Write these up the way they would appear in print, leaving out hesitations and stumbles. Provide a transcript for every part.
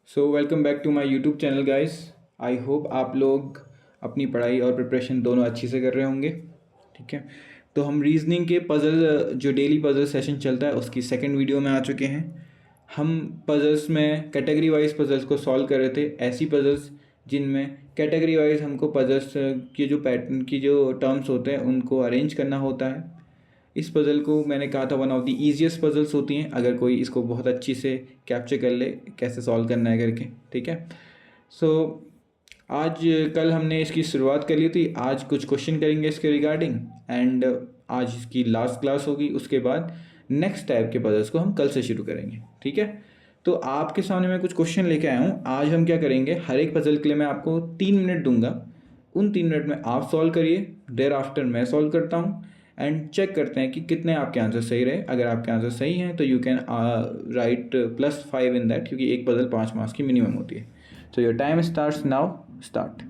So welcome back to my YouTube channel guys. I hope आप लोग अपनी पढ़ाई और प्रिपरेशन दोनों अच्छी से कर रहे होंगे। ठीक है, तो हम रीजनिंग के पज़ल जो डेली पज़ल सेशन चलता है उसकी सेकंड वीडियो में आ चुके हैं। हम पज़ल्स में कैटेगरी वाइज पज़ल्स को सॉल्व कर रहे थे, ऐसी पज़ल्स जिनमें कैटेगरी वाइज हमको पज़ल्स के जो पैटर्न की जो टर्म्स होते हैं उनको अरेंज करना होता है। इस पज़ल को मैंने कहा था one of the easiest puzzles होती हैं अगर कोई इसको बहुत अच्छी से कैप्चर कर ले कैसे सॉल्व करना है करके। ठीक है, सो आज कल हमने इसकी शुरुआत कर ली थी, आज कुछ क्वेश्चन करेंगे इसके रिगार्डिंग एंड आज इसकी लास्ट क्लास होगी। उसके बाद नेक्स्ट टाइप के पज़ल्स को हम कल से शुरू करेंगे। ठीक है, तो आपके सामने मैं कुछ क्वेश्चन लेके आया हूँ। आज हम क्या करेंगे, हर एक पज़ल के लिए मैं आपको 3 मिनट दूंगा, उन 3 मिनट में आप सॉल्व करिए, देर आफ्टर मैं सॉल्व करता हूँ एंड चेक करते हैं कि कितने आपके आंसर सही रहे। अगर आपके आंसर सही हैं तो you can write +5 in that, क्योंकि एक पजल 5 मार्क्स की मिनिमम होती है। तो your time starts now, start.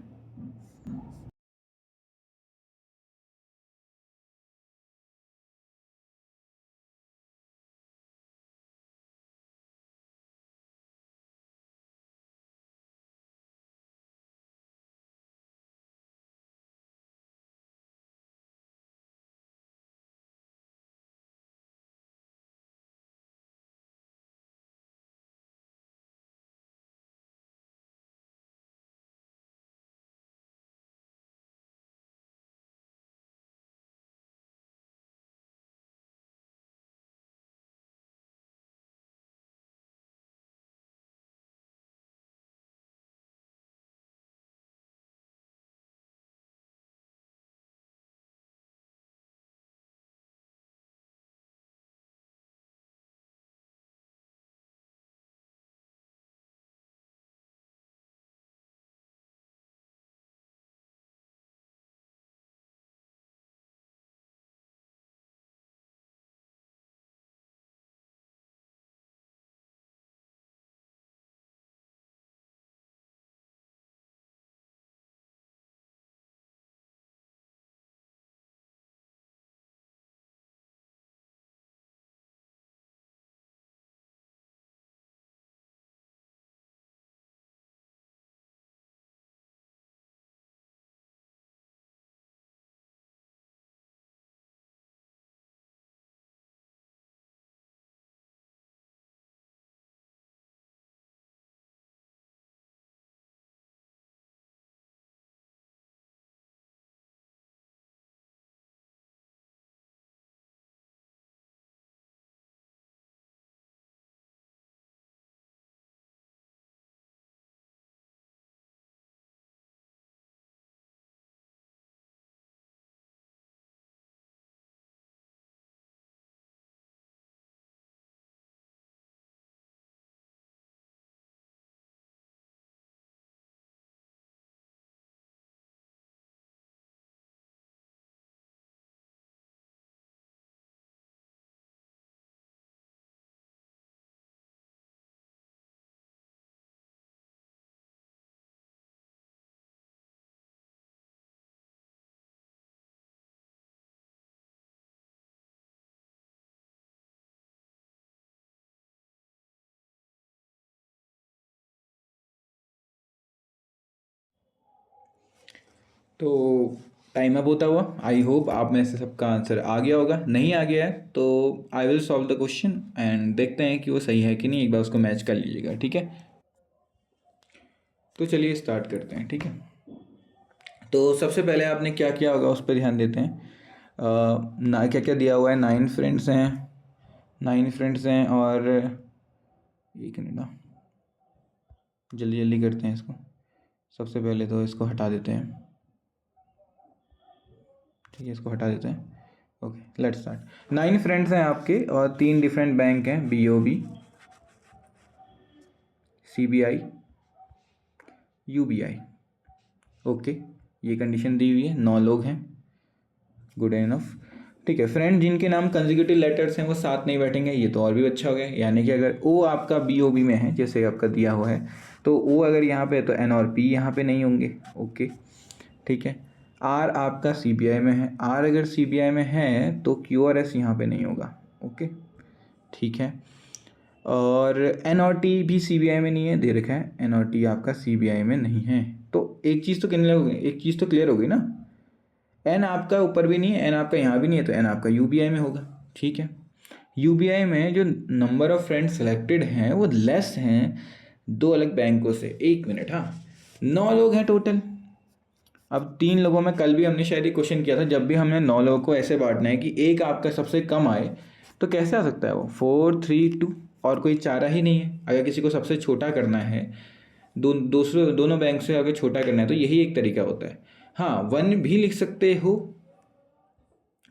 तो टाइम अप होता हुआ, आई होप आप में से सबका आंसर आ गया होगा। नहीं आ गया है तो I will solve the question and देखते हैं कि वो सही है कि नहीं, एक बार उसको मैच कर लीजिएगा। ठीक है, तो चलिए स्टार्ट करते हैं। ठीक है, तो सबसे पहले आपने क्या किया होगा उस पर ध्यान देते हैं। ना क्या क्या दिया हुआ है, 9 फ्रेंड्स हैं, 9 फ्रेंड्स हैं और एक मिनट ना, जल्दी जल्दी करते हैं इसको। सबसे पहले तो इसको हटा देते हैं। ठीक है, इसको हटा देते हैं। Okay, let's start. 9 फ्रेंड्स हैं आपके और 3 डिफरेंट बैंक हैं, BOB, CBI, UBI। ओके, ये कंडीशन दी हुई है, 9 लोग हैं, गुड इनफ। ठीक है, फ्रेंड जिनके नाम कंजिक्यूटिव लेटर्स हैं वो साथ नहीं बैठेंगे, ये तो और भी अच्छा हो गया। यानी कि अगर O आपका BOB में है जैसे आपका दिया हुआ है, तो O अगर यहाँ पे है तो N और P यहाँ पे नहीं होंगे। ओके, ठीक है। R आपका CBI में है, R अगर CBI में है तो Q और S यहाँ पे नहीं होगा। ओके, ठीक है। और एन और टी भी सीबीआई में नहीं है, दे रखा है एन और टी आपका सीबीआई में नहीं है। तो एक चीज़ तो क्लियर हो गई, एक चीज़ तो क्लियर हो गई ना, एन आपका ऊपर भी नहीं है, एन आपका यहाँ भी नहीं है, तो एन आपका यूबीआई में होगा। ठीक है, यूबीआई में जो नंबर ऑफ फ्रेंड्स सेलेक्टेड हैं वो लेस हैं दो अलग बैंकों से। एक मिनट, हाँ, 9 लोग हैं टोटल। अब 3 लोगों में, कल भी हमने शायद ये क्वेश्चन किया था, जब भी हमने 9 लोगों को ऐसे बांटना है कि एक आपका सबसे कम आए, तो कैसे आ सकता है वो 4 3 2, और कोई चारा ही नहीं है। अगर किसी को सबसे छोटा करना है, दोनों बैंक से अगर छोटा करना है, तो यही एक तरीका होता है। हाँ, 1 भी लिख सकते हो,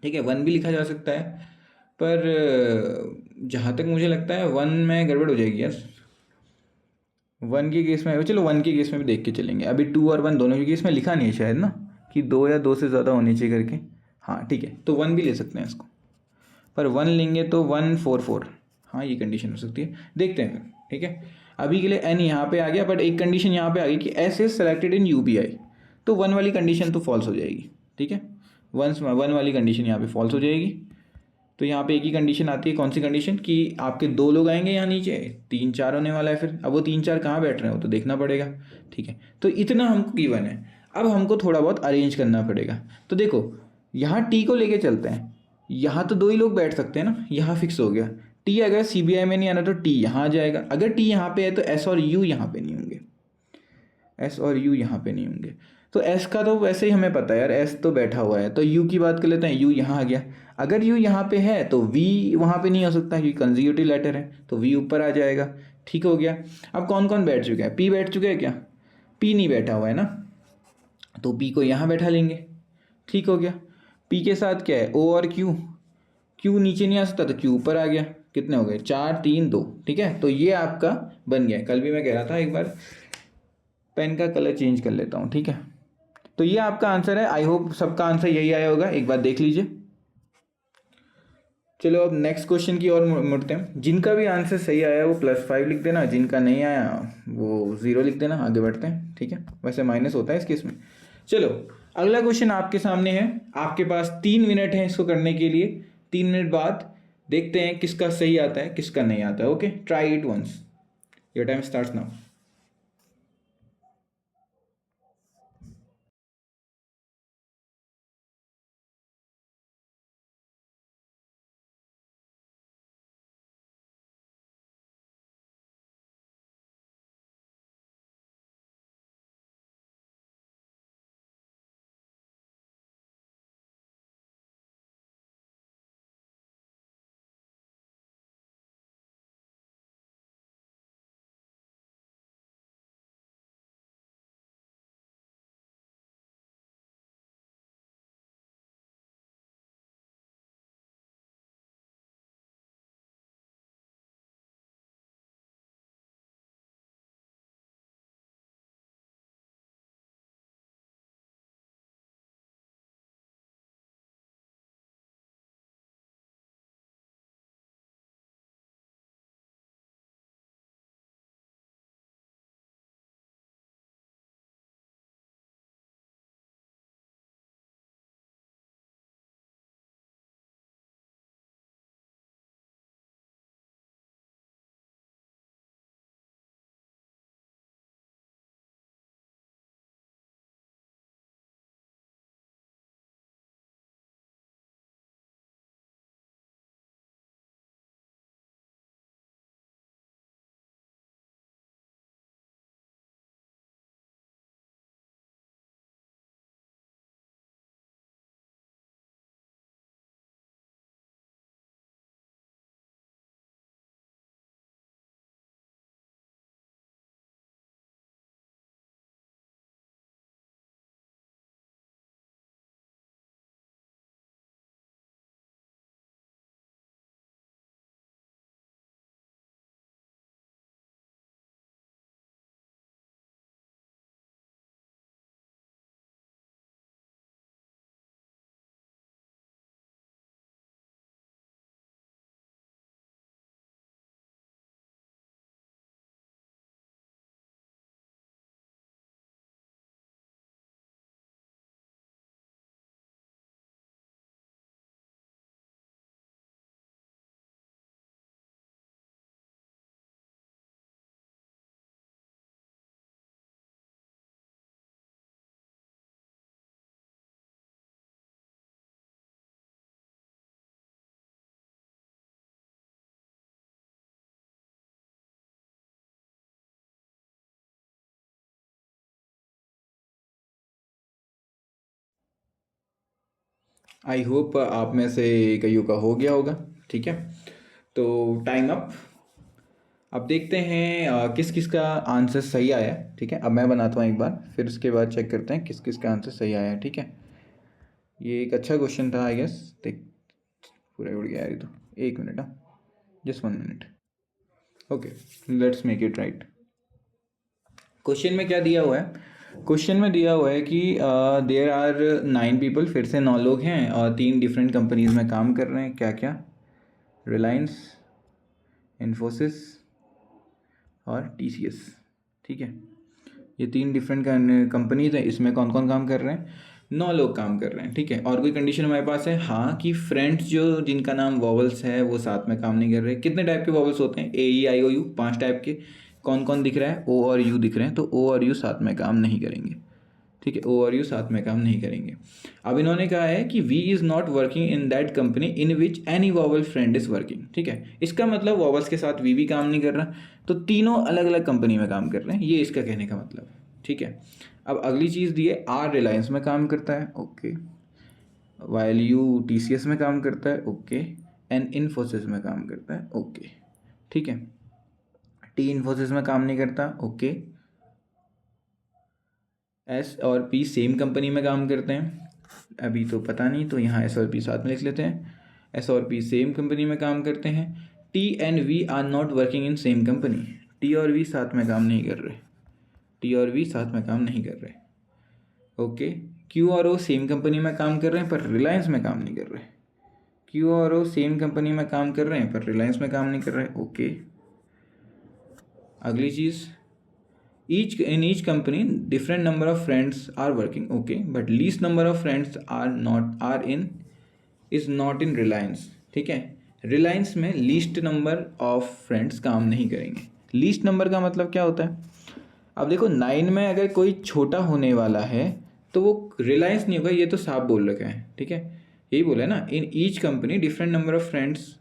ठीक है, 1 भी लिखा जा सकता है, पर जहाँ तक मुझे लगता है 1 में गड़बड़ हो जाएगी यार। 1 के केस में, चलो 1 के केस में भी देख के चलेंगे। अभी 2 और 1 दोनों के केस में लिखा नहीं है शायद ना, कि 2 या 2 से ज़्यादा होनी चाहिए करके। हाँ ठीक है, तो 1 भी ले सकते हैं इसको, पर 1 लेंगे तो 1 4 4, हाँ ये कंडीशन हो सकती है, देखते हैं फिर। ठीक है, अभी के लिए एन यहाँ पे आ गया, बट एक कंडीशन यहाँ पे आ गई कि S is selected in UBI, तो 1 वाली कंडीशन तो फॉल्स हो जाएगी। ठीक है, 1 वाली कंडीशन यहाँ पे फॉल्स हो जाएगी। तो यहाँ पे एक ही कंडीशन आती है, कौन सी कंडीशन, कि आपके 2 लोग आएंगे यहाँ नीचे, 3 4 होने वाला है। फिर अब वो 3 4 कहाँ बैठ रहे हैं वो तो देखना पड़ेगा। ठीक है, तो इतना हमको गिवन है, अब हमको थोड़ा बहुत अरेंज करना पड़ेगा। तो देखो, यहाँ टी को लेके चलते हैं, यहाँ तो 2 ही लोग बैठ सकते हैं ना, यहाँ फिक्स हो गया। टी अगर सीबीआई में नहीं आना तो टी यहाँ आ जाएगा, अगर टी यहाँ पे है तो एस और यू यहाँ पे नहीं होंगे, एस और यू यहाँ पे नहीं होंगे। तो एस का तो वैसे ही हमें पता है यार, एस तो बैठा हुआ है, तो यू की बात कर लेते हैं, यू यहाँ आ गया। अगर यू यहाँ पे है तो वी वहाँ पे नहीं हो सकता, क्योंकि कंजिक्यूटिव लेटर है, तो वी ऊपर आ जाएगा। ठीक हो गया। अब कौन कौन बैठ चुका है, पी बैठ चुका है क्या, पी नहीं बैठा हुआ है ना, तो पी को यहाँ बैठा लेंगे। ठीक हो गया। पी के साथ क्या है, ओ और क्यू, क्यू नीचे नहीं आ सकता तो क्यू ऊपर आ गया। कितने हो गए, 4 3 2। ठीक है, तो ये आपका बन गया। कल भी मैं कह रहा था एक बार पेन का कलर चेंज कर लेता हूँ। ठीक है, तो ये आपका आंसर है। आई होप सबका आंसर यही आया होगा, एक बार देख लीजिए। चलो अब नेक्स्ट क्वेश्चन की ओर मुड़ते हैं। जिनका भी आंसर सही आया वो +5 लिख देना, जिनका नहीं आया वो 0 लिख देना। आगे बढ़ते हैं। ठीक है, वैसे माइनस होता है इस केस में। चलो, अगला क्वेश्चन आपके सामने है, आपके पास 3 मिनट है इसको करने के लिए। 3 मिनट बाद देखते हैं किसका सही आता है किसका नहीं आता है। Okay, try it once, your time starts now. I hope आप में से कईयों का हो गया होगा। ठीक है, तो टाइम अप। अब देखते हैं किस किस का आंसर सही आया है। ठीक है, अब मैं बनाता हूँ एक बार, फिर उसके बाद चेक करते हैं किस किस का आंसर सही आया है। ठीक है, ये एक अच्छा क्वेश्चन था आई गेस। देख, पूरा उड़ गया यार ये तो। एक मिनट, हाँ, just 1 minute. Okay, let's make it right. Question में क्या दिया हुआ है? क्वेश्चन में दिया हुआ है कि देयर आर 9 पीपल, फिर से 9 लोग हैं और 3 डिफरेंट कंपनीज में काम कर रहे हैं। क्या क्या? रिलायंस, इन्फोसिस और टीसीएस। ठीक है, ये 3 डिफरेंट कंपनीज हैं। इसमें कौन कौन काम कर रहे हैं? 9 लोग काम कर रहे हैं। ठीक है, और कोई कंडीशन हमारे पास है? हाँ, कि फ्रेंड्स जो जिनका नाम वॉवल्स है वो साथ में काम नहीं कर रहे। कितने टाइप के वॉवल्स होते हैं? AEIOU, 5 टाइप के। कौन कौन दिख रहा है? O और U दिख रहे हैं, तो O और U साथ में काम नहीं करेंगे। ठीक है, O और U साथ में काम नहीं करेंगे। अब इन्होंने कहा है कि V is not working in that company in which any vowel friend is working. ठीक है, इसका मतलब वॉवल्स के साथ V भी काम नहीं कर रहा, तो तीनों अलग अलग कंपनी में काम कर रहे हैं, ये इसका कहने का मतलब है। ठीक है, अब अगली चीज़ दी है, R रिलायंस में काम करता है। ओके, वाइल U TCS में काम करता है। ओके, एन इन्फोसिस में काम करता है। ओके, ठीक है, T इन्फोसिस में काम नहीं करता। ओके, S और P सेम कंपनी में काम करते हैं। अभी तो पता नहीं, तो यहाँ S और P साथ में लिख लेते हैं। S और P सेम कंपनी में काम करते हैं। T and V are not working in same company. T और V साथ में काम नहीं कर रहे। T और V साथ में काम नहीं कर रहे। ओके, Q और O सेम कंपनी में काम कर रहे हैं पर रिलायंस में काम नहीं कर रहे। Q और O सेम कंपनी में काम कर रहे हैं पर रिलायंस में काम नहीं कर रहे। ओके, अगली चीज़, each company different number of friends are working. Okay, but least number of friends is not in Reliance. ठीक है, रिलायंस में लीस्ट नंबर ऑफ फ्रेंड्स काम नहीं करेंगे। लीस्ट नंबर का मतलब क्या होता है? अब देखो, 9 में अगर कोई छोटा होने वाला है तो वो रिलायंस नहीं होगा, ये तो साफ बोल रखा है। ठीक है, यही बोला है ना, in each company different number of friends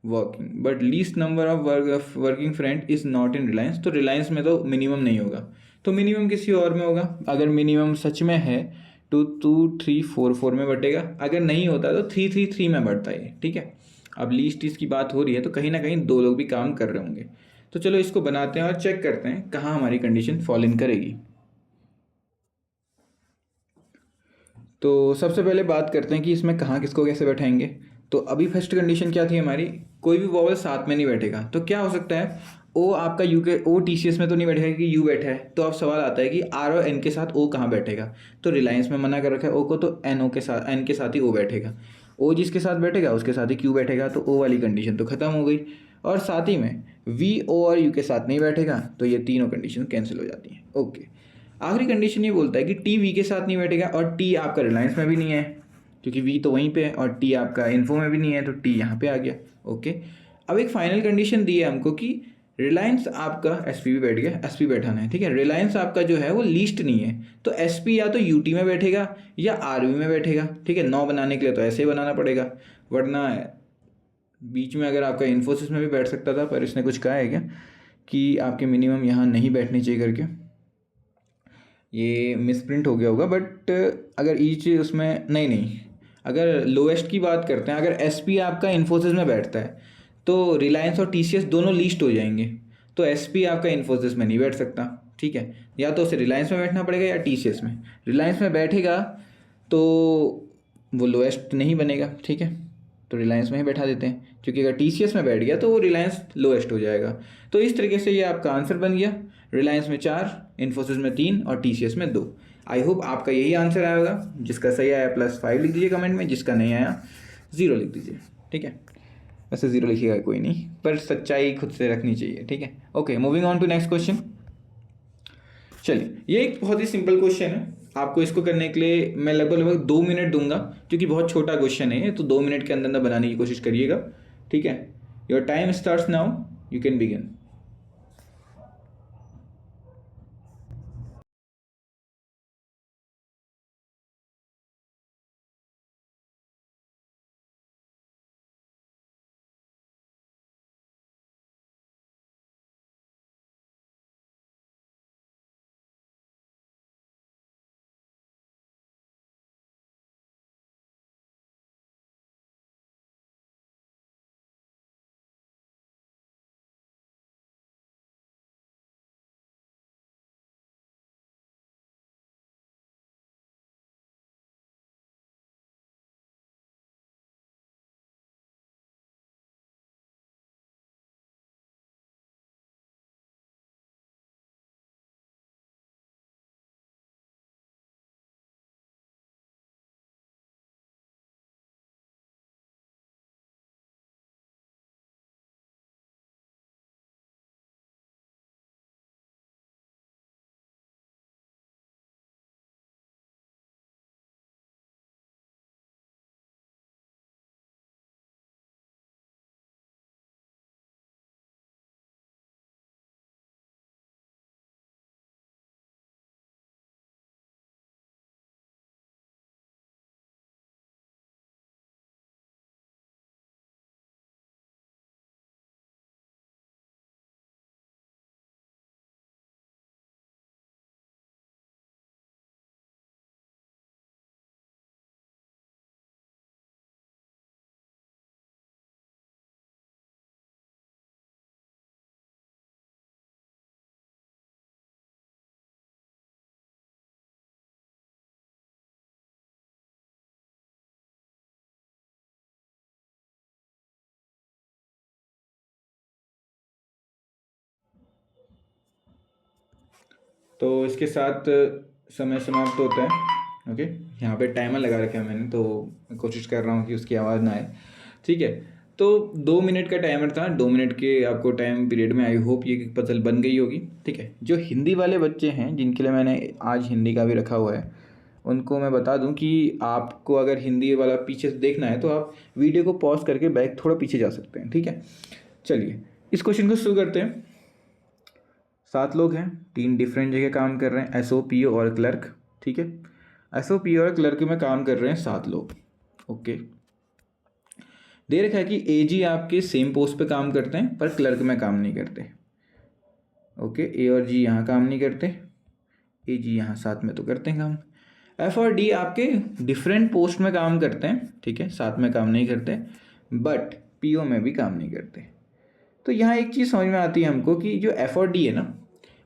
working but least number of working friend is not in Reliance. तो रिलायंस में तो मिनिमम नहीं होगा, तो मिनिमम किसी और में होगा। अगर मिनिमम सच में है तो 2 3 4 4 में बटेगा, अगर नहीं होता तो 3 3 3 में बढ़ता है। ठीक है, अब लीस्ट इसकी बात हो रही है तो कहीं ना कहीं 2 लोग भी काम कर रहे होंगे। तो चलो इसको बनाते हैं और चेक करते हैं कहाँ हमारी कंडीशन फॉल इन करेगी। तो सबसे पहले बात करते हैं कि इसमें कहाँ किसको कैसे बैठाएंगे। तो अभी फर्स्ट कंडीशन क्या थी हमारी? कोई भी वॉवल साथ में नहीं बैठेगा। तो क्या हो सकता है? ओ आपका यू के ओ TCS में तो नहीं बैठेगा कि यू बैठा है। तो अब सवाल आता है कि आर और एन के साथ ओ कहाँ बैठेगा? तो रिलायंस में मना कर रखा है ओ को, तो एन ओ के साथ, एन के साथ ही ओ बैठेगा। ओ जिसके साथ बैठेगा उसके साथ ही क्यू बैठेगा, तो ओ वाली कंडीशन तो खत्म हो गई। और साथ ही में वी ओ और यू के साथ नहीं बैठेगा, तो ये तीनों कंडीशन कैंसिल हो जाती हैं। ओके, आखिरी कंडीशन ये बोलता है कि टी वी के साथ नहीं बैठेगा, और टी आपका रिलायंस में भी नहीं है क्योंकि वी तो वहीं पे है, और टी आपका इन्फो में भी नहीं है, तो टी यहाँ पे आ गया। ओके, अब एक फाइनल कंडीशन दी है हमको कि रिलायंस आपका एसपी भी बैठ गया, एसपी बैठाना है। ठीक है, रिलायंस आपका जो है वो लीस्ट नहीं है, तो एसपी या तो यूटी में बैठेगा या आरवी में बैठेगा। ठीक है, 9 बनाने के लिए तो ऐसे ही बनाना पड़ेगा, वरना बीच में अगर आपका इन्फोसिस में भी बैठ सकता था, पर इसने कुछ कहा है क्या कि आपके मिनिमम यहाँ नहीं बैठने चाहिए करके? ये मिसप्रिंट हो गया होगा, बट अगर ईच उसमें नहीं नहीं, अगर लोएस्ट की बात करते हैं, अगर एसपी आपका इन्फोसिस में बैठता है तो रिलायंस और टीसीएस दोनों लीस्ट हो जाएंगे, तो एसपी आपका इन्फोसिस में नहीं बैठ सकता। ठीक है, या तो उसे रिलायंस में बैठना पड़ेगा या टीसीएस में। रिलायंस में बैठेगा तो वो लोएस्ट नहीं बनेगा। ठीक है, तो रिलायंस में ही बैठा देते हैं, क्योंकि अगर TCS में बैठ गया तो वो रिलायंस लोएस्ट हो जाएगा। तो इस तरीके से ये आपका आंसर बन गया, रिलायंस में 4, इन्फोसिस में 3 और TCS में 2। आई होप आपका यही आंसर आएगा। जिसका सही आया +5 लिख दीजिए कमेंट में, जिसका नहीं आया 0 लिख दीजिए। ठीक है, वैसे 0 लिखिएगा कोई नहीं, पर सच्चाई खुद से रखनी चाहिए। ठीक है, okay, moving on to next question. चलिए, ये एक बहुत ही सिंपल क्वेश्चन है। आपको इसको करने के लिए मैं लगभग लगभग 2 मिनट दूंगा, क्योंकि बहुत छोटा क्वेश्चन है ये, तो 2 मिनट के अंदर अंदर बनाने की कोशिश करिएगा। ठीक है, your time starts now, you can begin. तो इसके साथ समय समाप्त होता है। ओके, यहाँ पे टाइमर लगा रखा है मैंने, तो मैं कोशिश कर रहा हूँ कि उसकी आवाज़ ना आए। ठीक है, तो 2 मिनट का टाइमर था, 2 मिनट के आपको टाइम पीरियड में आई होप ये पजल बन गई होगी। ठीक है, जो हिंदी वाले बच्चे हैं जिनके लिए मैंने आज हिंदी का भी रखा हुआ है, उनको मैं बता दूं कि आपको अगर हिंदी वाला पीछे से देखना है तो आप वीडियो को पॉज करके बैक थोड़ा पीछे जा सकते हैं। ठीक है, चलिए इस क्वेश्चन को शुरू करते हैं। 7 लोग हैं, 3 डिफरेंट जगह काम कर रहे हैं, एस ओ पी ओ और क्लर्क। ठीक है, एस ओ पी और क्लर्क में काम कर रहे हैं 7 लोग। ओके, दे रखा है कि ए जी आपके सेम पोस्ट पे काम करते हैं पर क्लर्क में काम नहीं करते। ओके, ए और जी यहाँ काम नहीं करते, ए जी यहाँ साथ में तो करते हैं काम। एफ और डी आपके डिफरेंट पोस्ट में काम करते हैं, ठीक है, साथ में काम नहीं करते, बट पीओ में भी काम नहीं करते। तो यहाँ एक चीज़ समझ में आती है हमको कि जो एफ और डी है ना,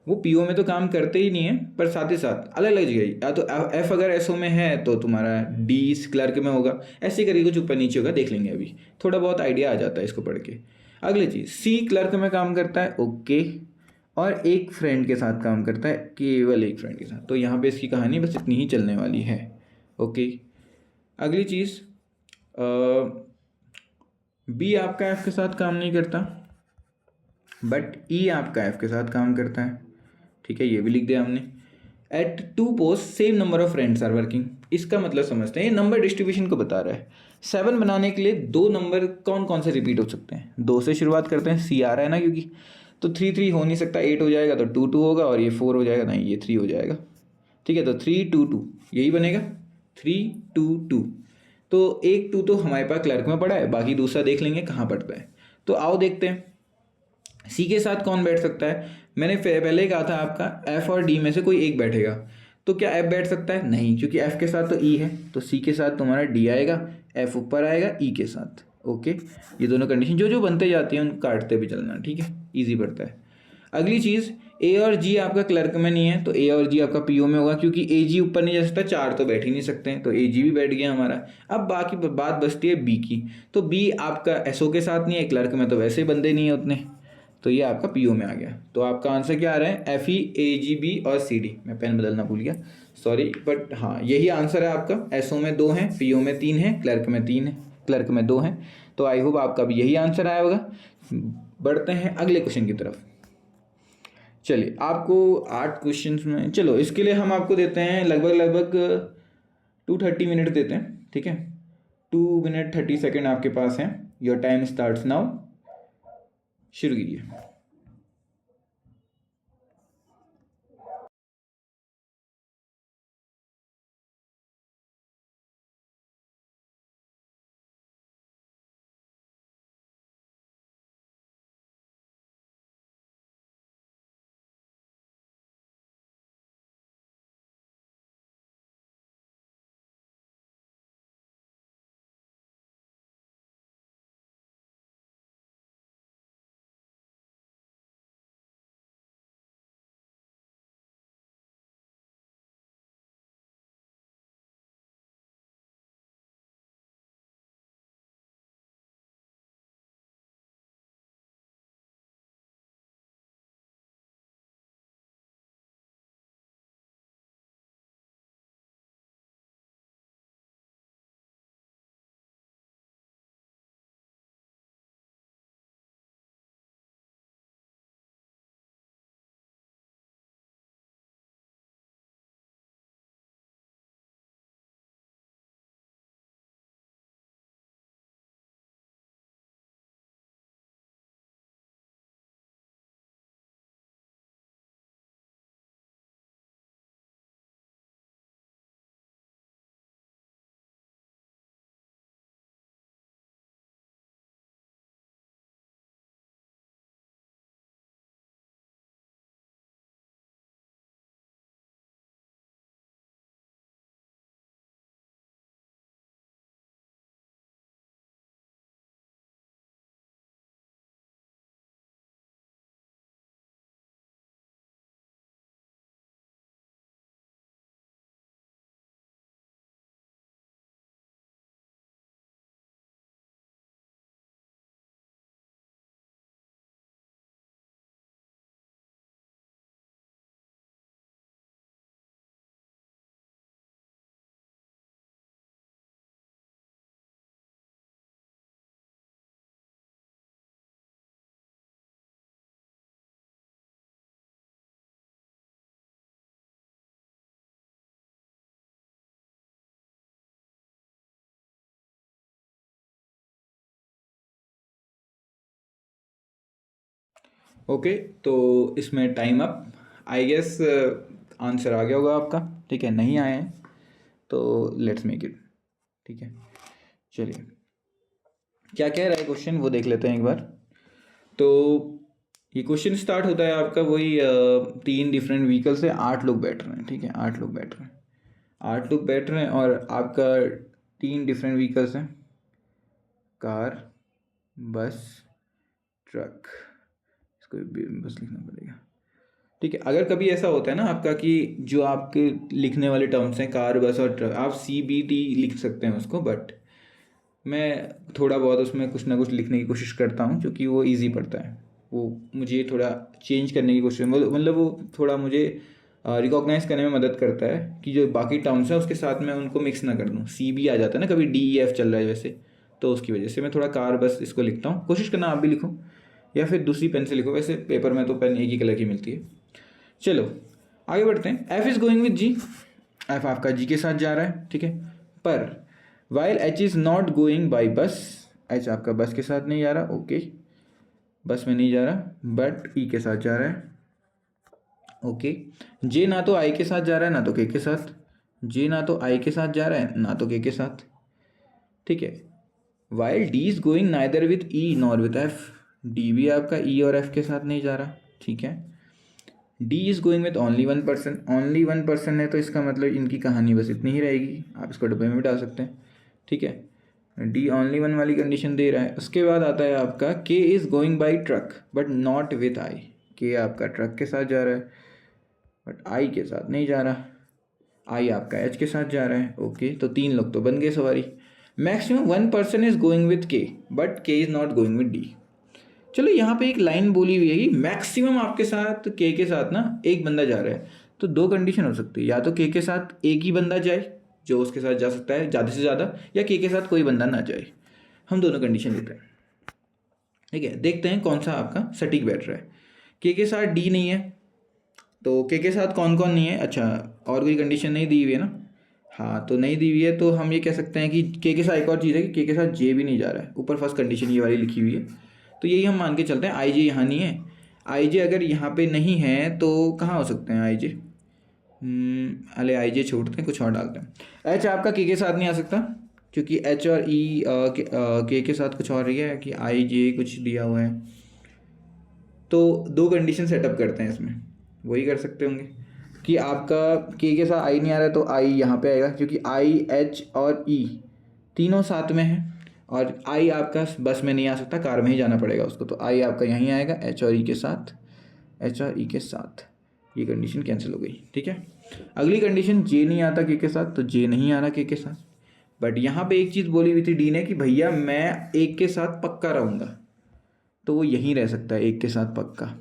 वो पीओ में तो काम करते ही नहीं है, पर साथ ही साथ अलग अलग जगह, या तो एफ अगर एसओ में है तो तुम्हारा डी क्लर्क में होगा, ऐसे करके कुछ ऊपर नीचे होगा, देख लेंगे अभी, थोड़ा बहुत आइडिया आ जाता है इसको पढ़ के। अगली चीज़, सी क्लर्क में काम करता है, ओके, और एक फ्रेंड के साथ काम करता है, केवल एक फ्रेंड के साथ। तो यहाँ पे इसकी कहानी बस इतनी ही चलने वाली है। ओके, अगली चीज़, बी आपका एफ के साथ काम नहीं करता, बट ई आपका एफ के साथ काम करता है। ठीक है, ये भी लिख दिया हमने। At 2 post same number of friends are working, इसका मतलब समझते हैं, ये नंबर डिस्ट्रीब्यूशन को बता रहा है। 7 बनाने के लिए 2 नंबर कौन कौन से रिपीट हो सकते हैं, 2 से शुरुआत करते हैं, सी आ रहा है ना क्योंकि, तो 3 3 हो नहीं सकता, 8 हो जाएगा, तो 2 2 होगा, और ये 4 हो जाएगा, नहीं ये 3 हो जाएगा। ठीक है, तो 3 2 2 यही बनेगा, 3 2 2। तो एक 2 तो हमारे पास क्लर्क में पड़ा है, बाकी दूसरा देख लेंगे कहाँ पड़ता है। तो आओ देखते हैं सी के साथ कौन बैठ सकता है। मैंने पहले ही कहा था आपका एफ और डी में से कोई एक बैठेगा, तो क्या एफ बैठ सकता है, नहीं, क्योंकि एफ के साथ तो ई है, तो सी के साथ तुम्हारा डी आएगा, एफ ऊपर आएगा ई के साथ। ओके, ये दोनों कंडीशन जो जो बनते जाती हैं उनको काटते भी चलना, ठीक है, ईजी पड़ता है। अगली चीज़, ए और जी आपका क्लर्क में नहीं है, तो ए और जी आपका पीओ में होगा, क्योंकि ए जी ऊपर नहीं जा सकता, 4 तो बैठ ही नहीं सकते हैं, तो ए जी भी बैठ गया हमारा। अब बाकी बात बचती है बी की, तो बी आपका एसओ के साथ नहीं है, क्लर्क में तो वैसे ही बंदे नहीं है उतने, तो ये आपका पीओ में आ गया। तो आपका आंसर क्या आ रहा है, एफ ई ए जी बी और सी डी। मैं पेन बदलना भूल गया, सॉरी, बट हाँ यही आंसर है आपका। एसओ में 2 हैं, पीओ में 3 है, क्लर्क में 3 है, क्लर्क में 2 हैं। तो आई होप आपका भी यही आंसर आया होगा। बढ़ते हैं अगले क्वेश्चन की तरफ। चलिए, आपको 8 क्वेश्चंस में, चलो इसके लिए हम आपको देते हैं लगभग लगभग 230 मिनट देते हैं। ठीक है, 2 मिनट 30 सेकेंड आपके पास हैं। योर टाइम स्टार्ट्स नाउ, शुरू कीजिए। ओके, तो इसमें time up. I guess answer आ गया होगा आपका, ठीक है। नहीं आए हैं तो लेट्स मेक इट, ठीक है। चलिए, क्या कह रहा है क्वेश्चन वो देख लेते हैं एक बार। तो ये क्वेश्चन स्टार्ट होता है आपका वही 3 डिफरेंट व्हीकल से 8 लोग बैठ रहे हैं, ठीक है। 8 लोग बैठ रहे हैं, 8 लोग बैठ रहे हैं और आपका 3 डिफरेंट व्हीकल्स हैं, कार, बस, ट्रक। इसको भी बस लिखना पड़ेगा, ठीक है। अगर कभी ऐसा होता है ना आपका कि जो आपके लिखने वाले टर्म्स हैं कार, बस और ट्रक, आप CBT लिख सकते हैं उसको, बट मैं थोड़ा बहुत उसमें कुछ ना कुछ लिखने की कोशिश करता हूँ क्योंकि वो इजी पड़ता है। वो मुझे थोड़ा चेंज करने की कोशिश, मतलब वो थोड़ा मुझे रिकॉग्नाइज करने में मदद करता है कि जो बाकी टर्म्स हैं उसके साथ मैं उनको मिक्स ना कर दूँ। CB आ जाता है ना, कभी DEF चल रहा है वैसे, तो उसकी वजह से मैं थोड़ा कार बस इसको लिखता हूँ। कोशिश करना आप भी लिखो या फिर दूसरी पेन से लिखो, वैसे पेपर में तो पेन एक ही कलर की मिलती है। चलो आगे बढ़ते हैं। F is going with G, F आपका G के साथ जा रहा है, ठीक है। पर while H is not going by bus, H आपका बस के साथ नहीं जा रहा, ओके, बस में नहीं जा रहा, बट E के साथ जा रहा है, ओके। J ना तो I के साथ जा रहा है ना तो K के साथ, J ना तो I के साथ जा रहा है ना तो K के साथ, ठीक है। While D is going neither with E nor with F, D भी आपका E और F के साथ नहीं जा रहा, ठीक है। D is going with only 1%, only 1% है तो इसका मतलब इनकी कहानी बस इतनी ही रहेगी, आप इसको डब्बे में भी डाल सकते हैं, ठीक है। D ओनली 1 वाली कंडीशन दे रहा है। उसके बाद आता है आपका K is going by truck but not with I, K आपका ट्रक के साथ जा रहा है बट I के साथ नहीं जा रहा, I आपका H के साथ जा रहा है, ओके। तो 3 लोग तो बन गए सवारी। Maximum 1% is going with K but K is not going with D। चलो यहाँ पे एक लाइन बोली हुई है कि मैक्सिमम आपके साथ K के साथ ना एक बंदा जा रहा है, तो 2 कंडीशन हो सकती है, या तो K के साथ एक ही बंदा जाए जो उसके साथ जा सकता है ज़्यादा से ज़्यादा, या K के साथ कोई बंदा ना जाए। हम दोनों कंडीशन लेते हैं, ठीक है। देखते हैं कौन सा आपका सटीक बैठ रहा है। K के साथ D नहीं है, तो K के साथ कौन कौन नहीं है, अच्छा और कोई कंडीशन नहीं दी हुई है ना, हाँ तो नहीं दी हुई है, तो हम ये कह सकते हैं कि K के साथ एक और चीज़ है कि K के साथ J भी नहीं जा रहा है, ऊपर फर्स्ट कंडीशन ये वाली लिखी हुई है, तो यही हम मान के चलते हैं। IJ यहाँ नहीं है, IJ अगर यहाँ पे नहीं है तो कहाँ हो सकते हैं IJ, अरे IJ छोड़ते हैं, कुछ और डालते हैं। H आपका K के साथ नहीं आ सकता क्योंकि H और E K के साथ कुछ और रही है कि IJ कुछ दिया हुआ है, तो 2 कंडीशन सेटअप करते हैं इसमें, वही कर सकते होंगे कि आपका K के साथ I नहीं आ रहा है तो I यहाँ पे आएगा क्योंकि I H और E तीनों साथ में है, और I आपका बस में नहीं आ सकता, कार में ही जाना पड़ेगा उसको, तो I आपका यहीं आएगा H और E के साथ, H और E के साथ। ये कंडीशन कैंसिल हो गई, ठीक है। अगली कंडीशन J नहीं आता K के साथ, तो J नहीं आ रहा K के साथ, बट यहाँ पे एक चीज़ बोली हुई थी D ने कि भैया मैं एक के साथ पक्का रहूँगा, तो वो यहीं रह सकता है एक के साथ पक्का।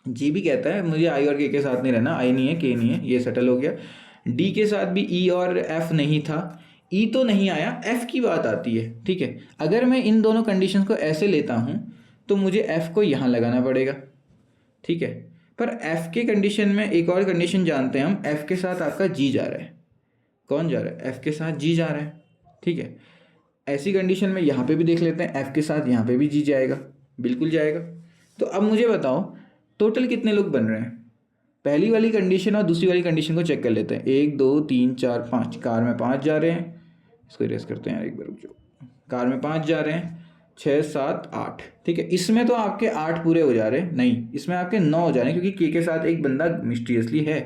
जी भी कहता है मुझे आई और के साथ नहीं रहना, आई नहीं है के नहीं है, ये सेटल हो गया। डी के साथ भी ई और एफ नहीं था, ई तो नहीं आया, एफ की बात आती है, ठीक है। अगर मैं इन दोनों कंडीशंस को ऐसे लेता हूँ तो मुझे एफ को यहाँ लगाना पड़ेगा, ठीक है। पर एफ के कंडीशन में एक और कंडीशन जानते हैं हम, एफ के साथ आपका जी जा रहा है, कौन जा रहा है, एफ के साथ जी जा रहा है, ठीक है। ऐसी कंडीशन में यहाँ पे भी देख लेते हैं, एफ के साथ यहाँ पे भी जी जाएगा, बिल्कुल जाएगा। तो अब मुझे बताओ टोटल कितने लोग बन रहे हैं। पहली वाली कंडीशन और दूसरी वाली कंडीशन को चेक कर लेते हैं, 1 2 3 4 5, कार में 5 जा रहे हैं, इसको इरेज करते हैं यार एक बार रुक जाओ, कार में 5 जा रहे हैं, 6 7 8, ठीक है। इसमें तो आपके 8 पूरे हो जा रहे हैं, नहीं इसमें आपके 9 हो जा रहे हैं क्योंकि के साथ एक बंदा मिस्टीरियसली है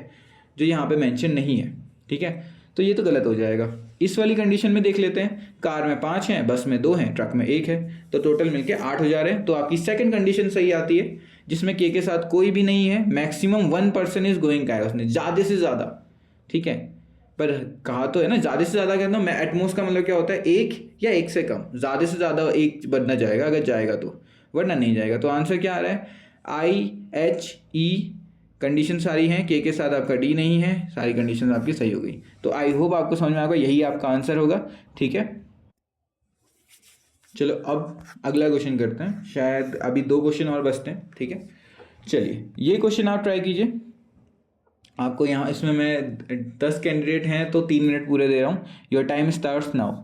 जो यहाँ पे मेंशन नहीं है, ठीक है। तो ये तो गलत हो जाएगा। इस वाली कंडीशन में देख लेते हैं, कार में 5 हैं, बस में 2 हैं, ट्रक में 1 है, तो टोटल मिलके 8 हो जा रहे हैं। तो आपकी सेकंड कंडीशन सही आती है जिसमें के साथ कोई भी नहीं है, मैक्सिमम 1% इज गोइंग का है उसने, ज़्यादा से ज़्यादा, ठीक है। पर कहा तो है ना ज़्यादा से ज़्यादा कहना, मैं एटमोस्ट का मतलब क्या होता है, एक या एक से कम, ज़्यादा से ज़्यादा एक बनना जाएगा अगर जाएगा तो, वरना नहीं जाएगा। तो आंसर क्या आ रहा है, IHE कंडीशन सारी हैं, के साथ आपका डी नहीं है, सारी कंडीशन आपकी सही हो गई। तो आई होप आपको समझ में आएगा, यही आपका आंसर होगा, ठीक है। चलो अब अगला क्वेश्चन करते हैं, शायद अभी 2 क्वेश्चन और बचते हैं, ठीक है। चलिए ये क्वेश्चन आप ट्राई कीजिए। आपको यहाँ इसमें मैं 10 कैंडिडेट हैं तो 3 मिनट पूरे दे रहा हूँ। Your time starts now.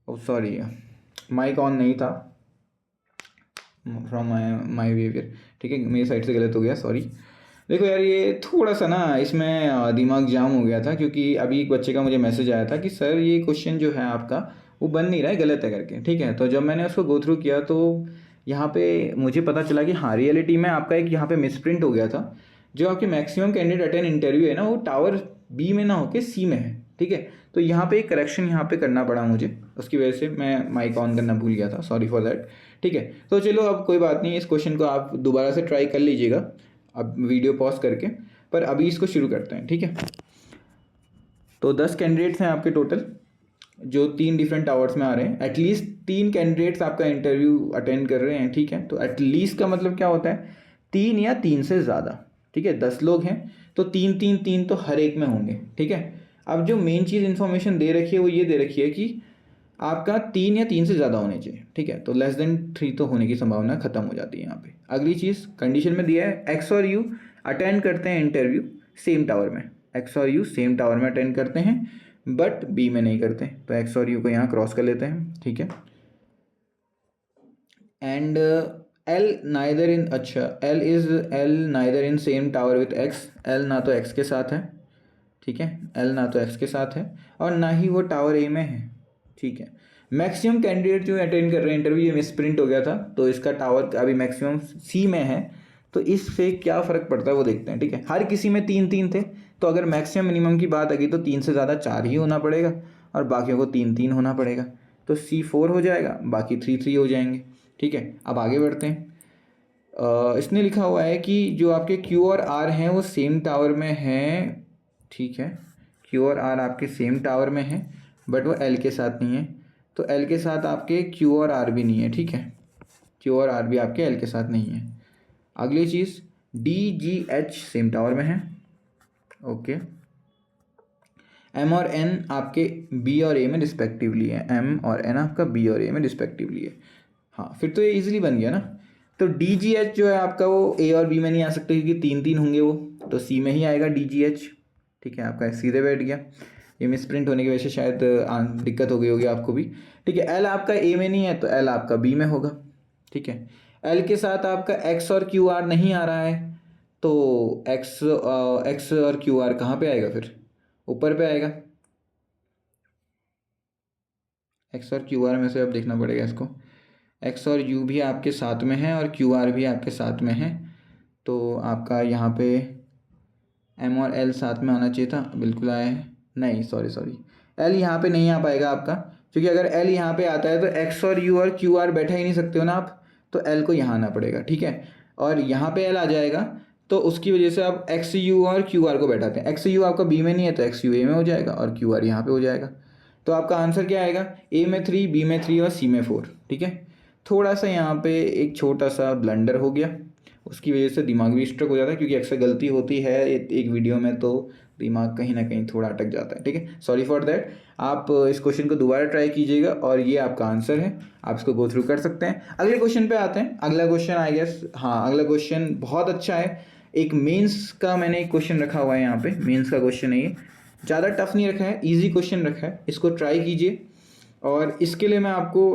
Oh sorry, mic on नहीं था फ्रॉम माई बिहेवियर, ठीक है, मेरी साइड से गलत हो गया, सॉरी। देखो यार, ये थोड़ा सा ना इसमें दिमाग जाम हो गया था, क्योंकि अभी एक बच्चे का मुझे मैसेज आया था कि सर ये क्वेश्चन जो है आपका वो बन नहीं रहा है, गलत है करके, ठीक है। तो जब मैंने उसको गो थ्रू किया तो यहाँ पे मुझे पता चला कि हाँ, रियलिटी में आपका एक यहाँ पे मिसप्रिंट हो गया था। जो आपके मैक्सिमम कैंडिडेट अटेंड इंटरव्यू है ना, वो टावर बी में ना होके सी में है, ठीक है। तो यहाँ पे एक करेक्शन यहाँ पे करना पड़ा मुझे, उसकी वजह से मैं माइक ऑन करना भूल गया था, सॉरी फॉर दैट, ठीक है। तो चलो अब कोई बात नहीं, इस क्वेश्चन को आप दोबारा से ट्राई कर लीजिएगा अब वीडियो पॉज करके, पर अभी इसको शुरू करते हैं, ठीक है। तो 10 कैंडिडेट्स हैं आपके टोटल, जो 3 डिफरेंट टावर्स में आ रहे हैं। एटलीस्ट 3 कैंडिडेट्स आपका इंटरव्यू अटेंड कर रहे हैं, ठीक है। तो एटलीस्ट का मतलब क्या होता है, 3 या 3 से ज़्यादा, ठीक है। 10 लोग हैं तो 3 3 3 तो हर एक में होंगे, ठीक है। अब जो मेन चीज़ इन्फॉर्मेशन दे रखी है वो ये दे रखी है कि आपका 3 या 3 से ज़्यादा होने चाहिए, ठीक है। तो लेस देन 3 तो होने की संभावना खत्म हो जाती है यहाँ पे। अगली चीज़ कंडीशन में दिया है, एक्स और यू अटेंड करते हैं इंटरव्यू सेम टावर में, एक्स और यू सेम टावर में अटेंड करते हैं बट बी में नहीं करते। तो एक्स और यू को यहाँ क्रॉस कर लेते हैं, ठीक है। एंड एल नाइदर इन, अच्छा, L neither in same tower with x, L ना तो एक्स के साथ है, ठीक है, एल ना तो एक्स के साथ है और ना ही वो टावर ए में है, ठीक है। मैक्सिमम कैंडिडेट जो अटेंड कर रहे हैं इंटरव्यू, ये मिसप्रिंट हो गया था, तो इसका टावर अभी मैक्सिमम सी में है। तो इससे क्या फ़र्क पड़ता है वो देखते हैं, ठीक है। हर किसी में 3 3 थे, तो अगर मैक्सिमम मिनिमम की बात आ गई तो 3 से ज़्यादा 4 ही होना पड़ेगा और बाकियों को 3 3 होना पड़ेगा। तो C4 हो जाएगा, बाकी 3 3 हो जाएंगे, ठीक है। अब आगे बढ़ते हैं। इसने लिखा हुआ है कि जो आपके Q और R हैं वो सेम टावर में हैं, ठीक है। Q और R आपके सेम टावर में हैं बट वो L के साथ नहीं है। तो L के साथ आपके Q और R भी नहीं है, ठीक है। Q और R भी आपके L के साथ नहीं है। अगली चीज़, DGH सेम टावर में है, ओके। M और N आपके B और A में रिस्पेक्टिवली है, M और N आपका B और A में रिस्पेक्टिवली है। हाँ, फिर तो ये इजीली बन गया ना। तो DGH जो है आपका वो A और B में नहीं आ सकते क्योंकि 3 3 होंगे वो, तो C में ही आएगा DGH, ठीक है। आपका सीधे बैठ गया, ये मिसप्रिंट होने की वजह से शायद दिक्कत हो गई होगी आपको भी, ठीक है। L आपका A में नहीं है तो L आपका B में होगा, ठीक है। L के साथ आपका X और QR नहीं आ रहा है, तो X और QR कहाँ पे आएगा, फिर ऊपर पे आएगा। X और QR में से अब देखना पड़ेगा इसको, X और U भी आपके साथ में है और QR भी आपके साथ में है, तो आपका यहाँ पे M और L साथ में आना चाहिए था, बिल्कुल आया है, नहीं सॉरी सॉरी, L यहाँ पे नहीं आ पाएगा आपका, क्योंकि अगर L यहाँ पे आता है तो X और U और QR बैठा ही नहीं सकते हो ना आप, तो L को यहाँ आना पड़ेगा, ठीक है। और यहाँ पे L आ जाएगा, तो उसकी वजह से आप X U और QR को बैठाते हैं। X U आपका B में नहीं है तो X U A में हो जाएगा और QR यहाँ पे हो जाएगा। तो आपका आंसर क्या आएगा, A में 3, B में 3 और C में 4, ठीक है। थोड़ा सा यहाँ पे एक छोटा सा ब्लंडर हो गया, उसकी वजह से दिमाग भी स्ट्रक हो जाता है, क्योंकि अक्सर गलती होती है एक वीडियो में तो दिमाग कहीं ना कहीं थोड़ा अटक जाता है, ठीक है। Sorry for that. आप इस क्वेश्चन को दोबारा ट्राई कीजिएगा और ये आपका आंसर है, आप इसको गो थ्रू कर सकते हैं। अगले क्वेश्चन पे आते हैं। अगला क्वेश्चन आई गेस, हाँ अगला क्वेश्चन बहुत अच्छा है। एक मेंस का मैंने एक क्वेश्चन रखा हुआ है यहाँ पे, मेंस का क्वेश्चन है ये, ज़्यादा टफ नहीं रखा है, ईजी क्वेश्चन रखा है, इसको ट्राई कीजिए। और इसके लिए मैं आपको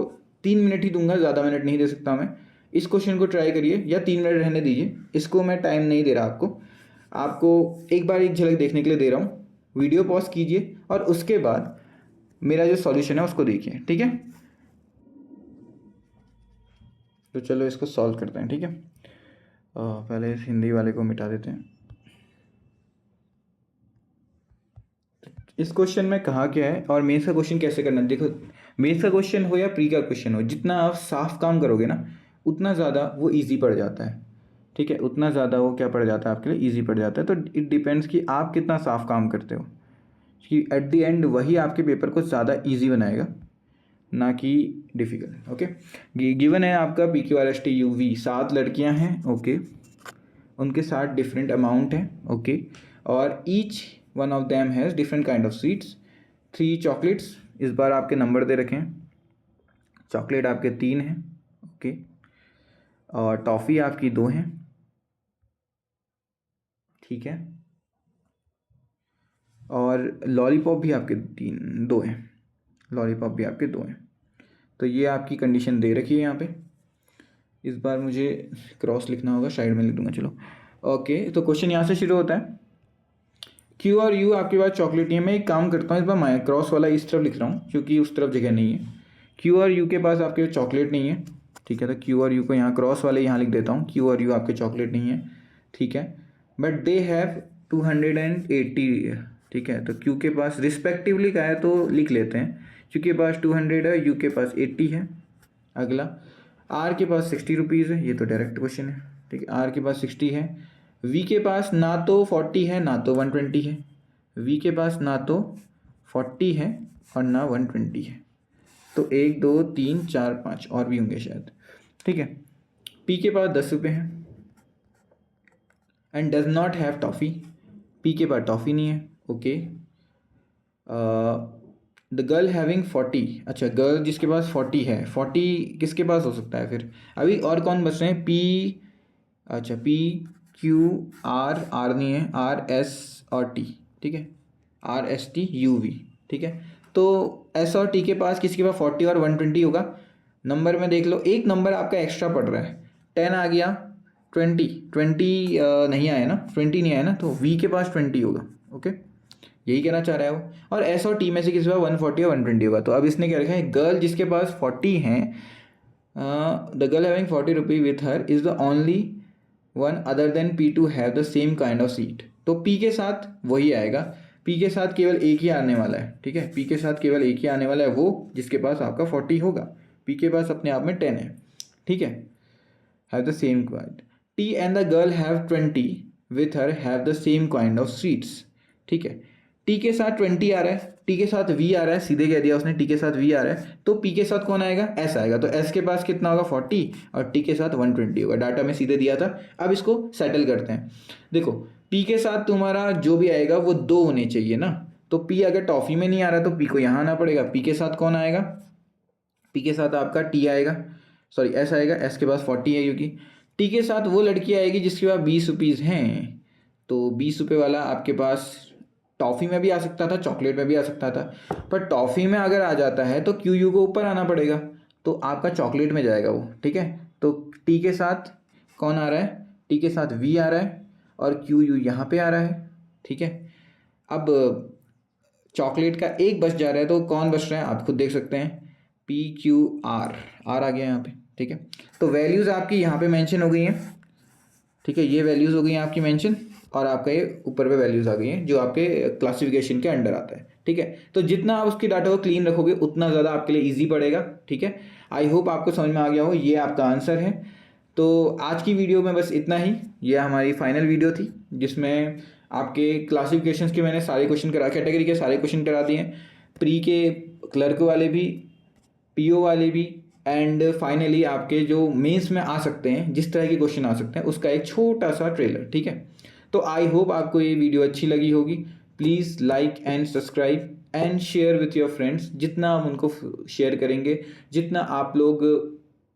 3 मिनट ही दूंगा, ज़्यादा मिनट नहीं दे सकता मैं। इस क्वेश्चन को ट्राई करिए, या 3 मिनट रहने दीजिए, इसको मैं टाइम नहीं दे रहा आपको, आपको एक बार एक झलक देखने के लिए दे रहा हूँ। वीडियो पॉज कीजिए और उसके बाद मेरा जो सॉल्यूशन है उसको देखिए, ठीक है। तो चलो इसको सॉल्व करते हैं, ठीक है। पहले इस हिंदी वाले को मिटा देते हैं। इस क्वेश्चन में कहा क्या है और मेंस का क्वेश्चन कैसे करना है, देखो। मेंस का क्वेश्चन हो या प्री का क्वेश्चन हो, जितना आप साफ काम करोगे ना उतना ज़्यादा वो इजी पड़ जाता है, ठीक है। उतना ज़्यादा वो क्या पड़ जाता है आपके लिए, इजी पड़ जाता है। तो इट डिपेंड्स कि आप कितना साफ काम करते हो, कि एट द एंड वही आपके पेपर को ज़्यादा ईजी बनाएगा, ना कि डिफ़िकल्ट, ओके। गिवन है आपका PQRST UV 7 लड़कियां हैं, ओके। उनके साथ डिफरेंट अमाउंट है, ओके। और each one of them has different kind of sweets. 3 chocolates इस बार आपके नंबर दे रखे हैं, चॉकलेट आपके 3 हैं, ओके। और टॉफ़ी आपकी 2 हैं, ठीक है। और लॉलीपॉप भी आपके 2 हैं, लॉलीपॉप भी आपके 2 हैं। तो ये आपकी कंडीशन दे रखी है यहाँ पे। इस बार मुझे क्रॉस लिखना होगा, साइड में लिख दूंगा, चलो ओके। तो क्वेश्चन यहाँ से शुरू होता है, क्यू और यू आपके पास चॉकलेट नहीं है। मैं एक काम करता हूँ, इस बार मैं क्रॉस वाला इस तरफ लिख रहा हूँ क्योंकि उस तरफ जगह नहीं है। क्यू और यू के पास आपके चॉकलेट नहीं है, ठीक है। तो क्यू और यू को यहाँ क्रॉस वाले यहाँ लिख देता हूँ, क्यू और यू आपके चॉकलेट नहीं है, ठीक है। बट दे हैव 280, ठीक है। तो क्यू के पास रिस्पेक्टिवली का है तो लिख लेते हैं, क्यू के पास 200 है, यू के पास 80 है। अगला आर के पास 60 रुपीज़ है, ये तो डायरेक्ट क्वेश्चन है, ठीक है। आर के पास 60 है। वी के पास ना तो 40 है ना तो 120 है। वी के पास ना तो 40 है और ना 120 है। तो 1 2 3 4 5 और भी होंगे शायद, ठीक है। पी के पास 10 रुपये है and does not have toffee. P के पास टॉफ़ी नहीं है, ओके। द गर्ल हैविंग 40, अच्छा गर्ल जिसके पास 40 है, 40 किसके पास हो सकता है फिर? अभी और कौन बच रहे हैं? पी, अच्छा पी क्यू आर, आर नहीं है, आर एस और टी, ठीक है। R S T U V, ठीक है। तो एस और टी के पास किसी के पास 40 और 120 होगा। नंबर में देख लो, एक नंबर आपका एक्स्ट्रा पड़ रहा है, 10 आ गया, 20 नहीं आया ना, 20 नहीं आया ना, तो वी के पास 20 होगा, ओके। यही कहना चाह रहा है वो। और एस और टी में से किसी के पास 140 और 120 होगा। तो अब इसने क्या रखा है, गर्ल जिसके पास 40 हैं, the girl having 40 rupee with her is the only one other than P to have the same kind of seat. तो पी के साथ वही आएगा, पी के साथ केवल एक ही आने वाला है, ठीक है। पी के साथ केवल एक ही आने वाला है, वो जिसके पास आपका 40 होगा। पी के पास अपने आप में 10 है, ठीक है। Have the same kind. T and the girl have 20 with her have the same kind of seats, ठीक है। टी के साथ 20 आ रहा है, टी के साथ वी आ रहा है, सीधे कह दिया उसने, टी के साथ वी आ रहा है, तो पी के साथ कौन आएगा? एस आएगा। तो एस के पास कितना होगा? 40 और टी के साथ 120 होगा। डाटा में सीधे दिया था। अब इसको सेटल करते हैं। देखो पी के साथ तुम्हारा जो भी आएगा वो 2 होने चाहिए ना, तो पी अगर टॉफी में नहीं आ रहा तो पी को यहाँ आना पड़ेगा। पी के साथ कौन आएगा? पी के साथ आपका टी आएगा, सॉरी एस आएगा, एस के पास 40 है क्योंकि। टी के साथ वो लड़की आएगी जिसके पास 20 रुपीज़ हैं, तो 20 रुपये वाला आपके पास टॉफ़ी में भी आ सकता था, चॉकलेट में भी आ सकता था, पर टॉफ़ी में अगर आ जाता है तो क्यू यू को ऊपर आना पड़ेगा, तो आपका चॉकलेट में जाएगा वो, ठीक है। तो टी के साथ कौन आ रहा है? टी के साथ वी आ रहा है और क्यू यू यहाँ पे आ रहा है, ठीक है। अब चॉकलेट का एक बच जा रहा है, तो कौन बच रहा है आप खुद देख सकते हैं, पी क्यू आर, आर आ गया यहाँ पे, ठीक है। तो वैल्यूज़ आपकी यहाँ पे मेंशन हो गई हैं, ठीक है। ये वैल्यूज़ हो गई हैं आपकी मेंशन, और आपका ये ऊपर पे वैल्यूज़ आ गई हैं जो आपके क्लासिफिकेशन के अंडर आता है, ठीक है। तो जितना आप उसकी डाटा को क्लीन रखोगे उतना ज़्यादा आपके लिए ईजी पड़ेगा, ठीक है। आई होप आपको समझ में आ गया हो, ये आपका आंसर है। तो आज की वीडियो में बस इतना ही। ये हमारी फाइनल वीडियो थी जिसमें आपके क्लासिफिकेशंस के मैंने सारे क्वेश्चन करा, कैटेगरी के सारे क्वेश्चन करा दिए हैं, प्री के क्लर्क वाले भी, पीओ वाले भी, एंड फाइनली आपके जो मेंस में आ सकते हैं, जिस तरह के क्वेश्चन आ सकते हैं, उसका एक छोटा सा ट्रेलर, ठीक है। तो आई होप आपको ये वीडियो अच्छी लगी होगी। Please like and subscribe and share with your friends. जितना आप उनको शेयर करेंगे, जितना आप लोग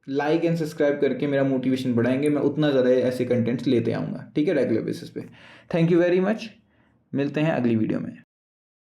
लाइक एंड सब्सक्राइब करके मेरा मोटिवेशन बढ़ाएंगे, मैं उतना ज़्यादा ऐसे कंटेंट्स लेते आऊँगा, ठीक है, रेगुलर बेसिस पे। थैंक यू वेरी मच, मिलते हैं अगली वीडियो में।